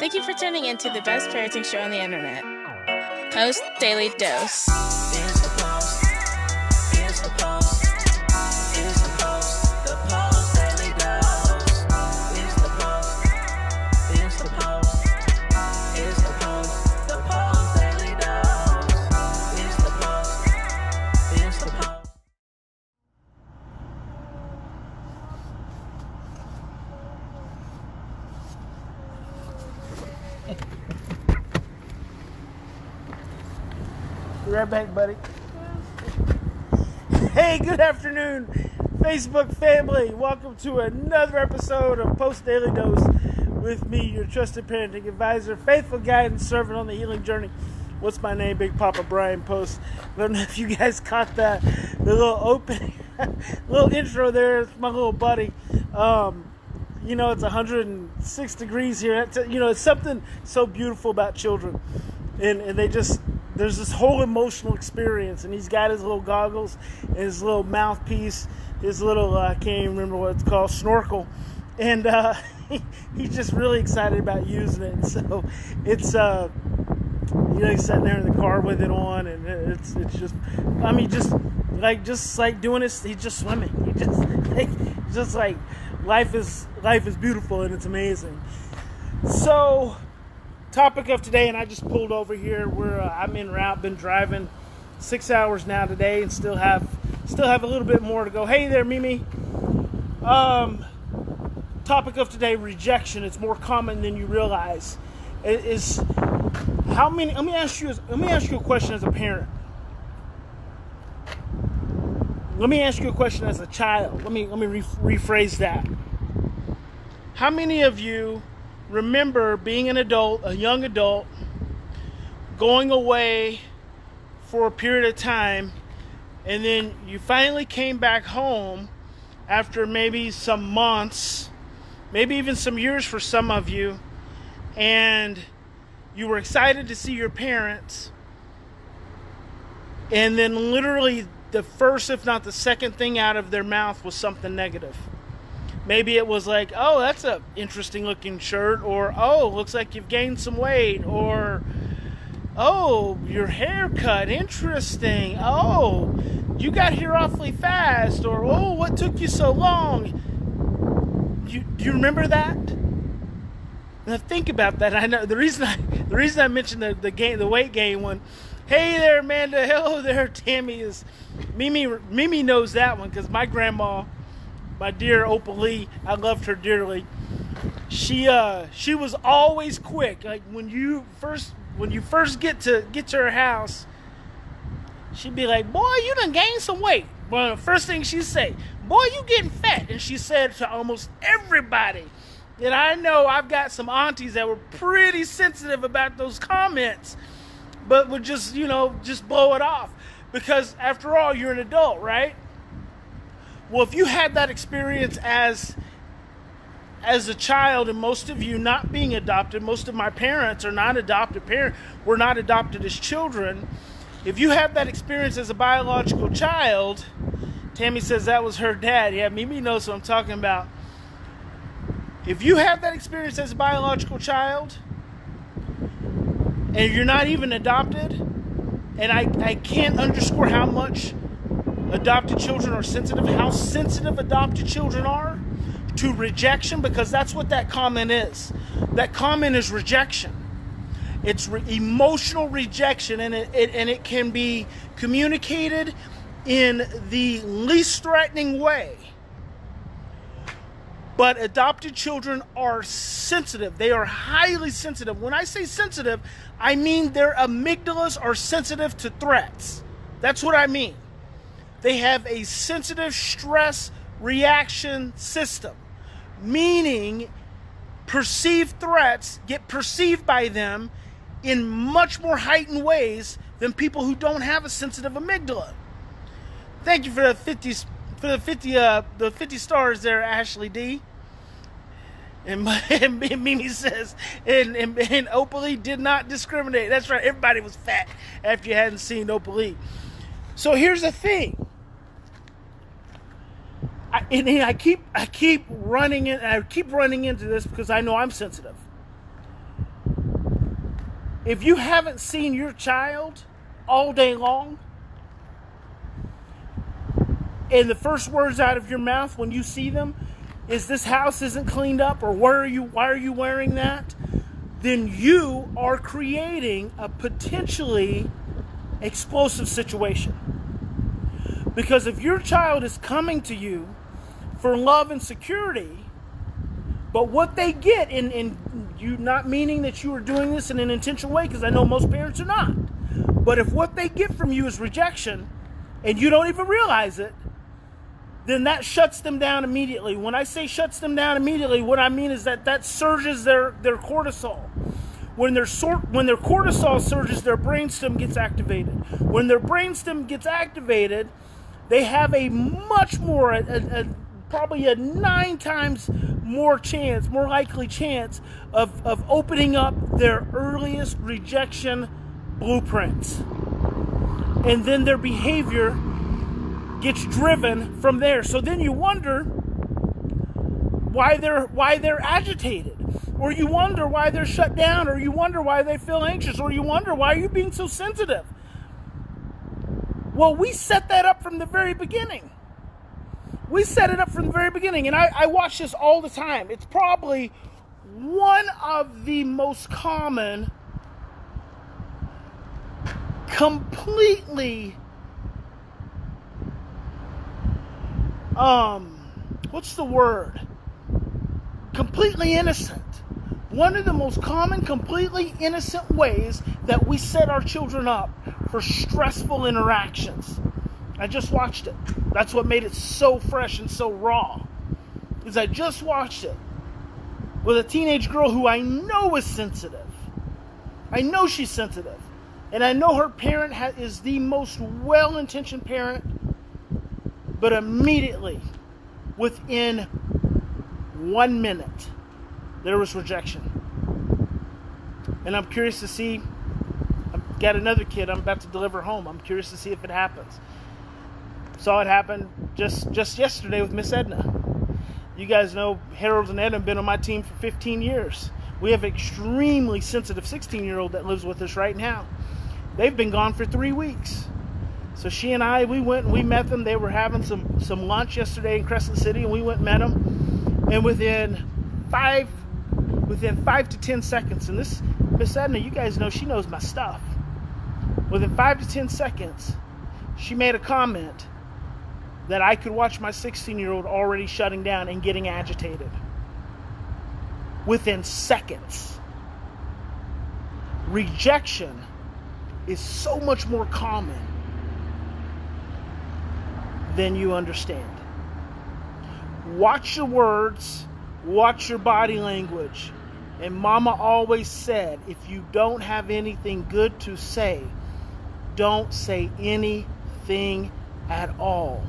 Thank you for tuning in to the best parenting show on the internet, Post Daily Dose. It's the Post. It's the Post. It's the Post. The Post Daily Dose. It's the Post. It's the Post. It's the Post. The Post Daily Dose. It's the Post. It's the Post. Be right back, buddy. Hey, good afternoon, Facebook family. Welcome to another episode of Post Daily Dose with me, your trusted parenting advisor, faithful guide and servant on the healing journey. What's my name? Big Papa Brian+Post. I don't know if you guys caught that, the little opening, little intro there. It's my little buddy. You know, it's 106 degrees here. It's something so beautiful about children. And they just, there's this whole emotional experience. And he's got his little goggles and his little mouthpiece, his little, I can't even remember what it's called, snorkel. And he's just really excited about using it. And so it's, he's sitting there in the car with it on. And it's just, I mean, just like doing this, he's just swimming. He just like, life is beautiful and it's amazing. So, topic of today, and I just pulled over here. I'm en route, been driving 6 hours now today, and still have a little bit more to go. Hey there, Mimi. Topic of today: rejection. It's more common than you realize. It is how many? Let me ask you a question as a parent. Let me ask you a question as a child. Let me rephrase that. How many of you remember being an adult, a young adult, going away for a period of time, and then you finally came back home after maybe some months, maybe even some years for some of you, and you were excited to see your parents, and then literally the first, if not the second thing out of their mouth was something negative. Maybe it was like, oh, that's a interesting looking shirt, or, oh, looks like you've gained some weight, or, oh, your haircut, interesting, oh, you got here awfully fast, or, oh, what took you so long? Do you remember that? Now think about that. I know the reason I mentioned the weight gain one. Hey there, Amanda. Hello there, Tammy. Is Mimi knows that one because my grandma, my dear Opal Lee, I loved her dearly. She was always quick. Like when you first get to her house, she'd be like, "Boy, you done gained some weight." Well, the first thing she'd say, "Boy, you getting fat." And she said to almost everybody. And I know I've got some aunties that were pretty sensitive about those comments, but would just blow it off. Because after all, you're an adult, right? Well, if you had that experience as a child, and most of you not being adopted, most of my parents are not adopted parents, were not adopted as children. If you have that experience as a biological child, Tammy says that was her dad. Yeah, Mimi knows what I'm talking about. If you have that experience as a biological child, and you're not even adopted, and I can't underscore how much adopted children are sensitive, how sensitive adopted children are to rejection, because that's what that comment is. That comment is rejection. It's emotional rejection, and it can be communicated in the least threatening way. But adopted children are sensitive. They are highly sensitive. When I say sensitive, I mean their amygdalas are sensitive to threats. That's what I mean. They have a sensitive stress reaction system, meaning perceived threats get perceived by them in much more heightened ways than people who don't have a sensitive amygdala. Thank you for the 50 stars there, Ashley D. And Mimi says, and Opal Lee did not discriminate. That's right, everybody was fat after you hadn't seen Opal Lee. So here's the thing. I keep running into this because I know I'm sensitive. If you haven't seen your child all day long, and the first words out of your mouth when you see them is, "This house isn't cleaned up," or why are you wearing that? Then you are creating a potentially explosive situation. Because if your child is coming to you for love and security, but what they get, in you not meaning that you are doing this in an intentional way, because I know most parents are not, but if what they get from you is rejection and you don't even realize it, then that shuts them down immediately. When I say shuts them down immediately, what I mean is that surges their cortisol. When their cortisol surges, their brainstem gets activated. When their brainstem gets activated, they have a much more, probably a 9 times more likely chance of opening up their earliest rejection blueprints. And then their behavior gets driven from there. So then you wonder why they're agitated, or you wonder why they're shut down, or you wonder why they feel anxious, or you wonder why you're being so sensitive. Well, we set that up from the very beginning. We set it up from the very beginning, and I watch this all the time. It's probably one of the most common, completely what's the word? Completely innocent. One of the most common, completely innocent ways that we set our children up for stressful interactions. I just watched it. That's what made it so fresh and so raw. Is I just watched it with a teenage girl who I know is sensitive. I know she's sensitive. And I know her parent is the most well-intentioned parent. But immediately, within 1 minute, there was rejection. And I'm curious to see, I've got another kid I'm about to deliver home. I'm curious to see if it happens. Saw it happen just yesterday with Miss Edna. You guys know Harold and Ed have been on my team for 15 years. We have an extremely sensitive 16-year-old that lives with us right now. They've been gone for 3 weeks. So she and I, we went and we met them. They were having some lunch yesterday in Crescent City, and we went and met them. And within 5 to 10 seconds, and this Miss Edna, you guys know she knows my stuff. Within 5 to 10 seconds, she made a comment that I could watch my 16-year-old already shutting down and getting agitated. Within seconds. Rejection is so much more common than you understand. Watch your words, watch your body language. And Mama always said, if you don't have anything good to say, don't say anything at all.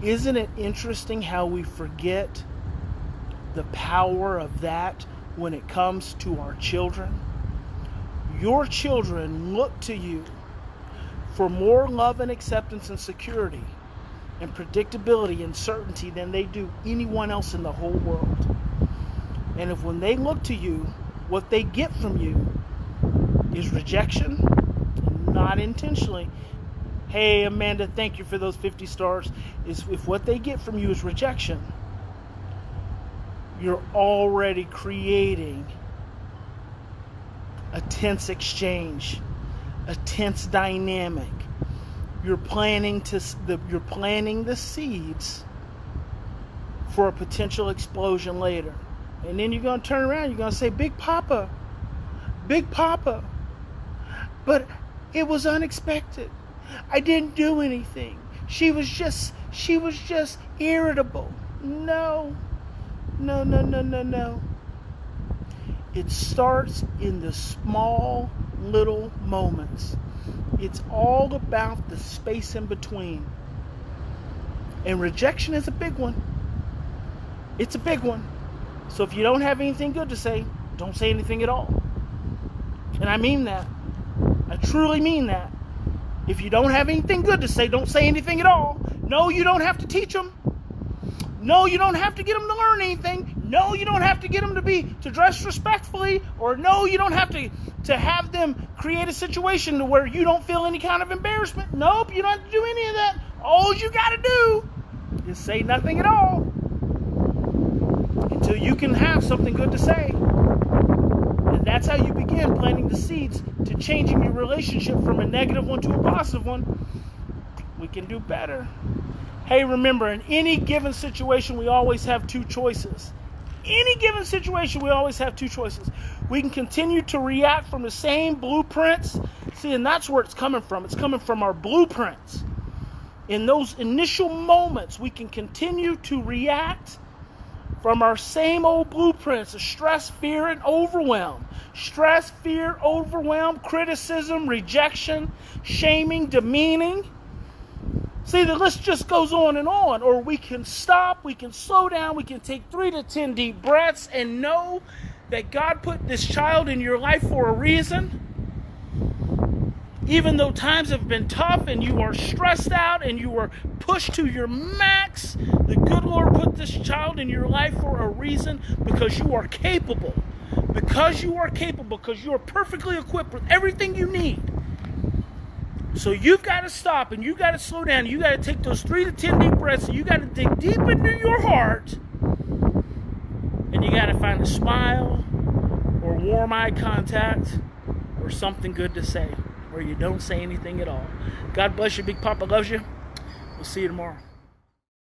Isn't it interesting how we forget the power of that when it comes to our children? Your children look to you for more love and acceptance and security and predictability and certainty than they do anyone else in the whole world. And if when they look to you, what they get from you is rejection, not intentionally. Hey, Amanda, thank you for those 50 stars. If what they get from you is rejection, you're already creating a tense exchange, a tense dynamic. You're planting the seeds for a potential explosion later. And then you're going to turn around, you're going to say, Big Papa, but it was unexpected. I didn't do anything. She was just irritable. No. It starts in the small little moments. It's all about the space in between. And rejection is a big one. It's a big one. So if you don't have anything good to say, don't say anything at all. And I mean that. I truly mean that. If you don't have anything good to say, don't say anything at all. No, you don't have to teach them. No, you don't have to get them to learn anything. No, you don't have to get them to dress respectfully, or no, you don't have to have them create a situation to where you don't feel any kind of embarrassment. Nope, you don't have to do any of that. All you got to do is say nothing at all until you can have something good to say. And that's how you begin planting the seeds to changing your relationship from a negative one to a positive one. We can do better. Hey, remember, in any given situation, we always have two choices. Any given situation, we always have two choices. We can continue to react from the same blueprints. See, and that's where it's coming from. It's coming from our blueprints. In those initial moments, we can continue to react from our same old blueprints of stress, fear, and overwhelm. Stress, fear, overwhelm, criticism, rejection, shaming, demeaning. See, the list just goes on and on. Or we can stop, we can slow down, we can take 3 to 10 deep breaths and know that God put this child in your life for a reason. Even though times have been tough and you are stressed out and you are pushed to your max, the good Lord put this child in your life for a reason, because you are capable. Because you are capable, because you are perfectly equipped with everything you need. So you've got to stop and you've got to slow down. You got to take those 3 to 10 deep breaths, and you got to dig deep into your heart, and you got to find a smile or warm eye contact or something good to say, or you don't say anything at all. God bless you. Big Papa loves you. We'll see you tomorrow.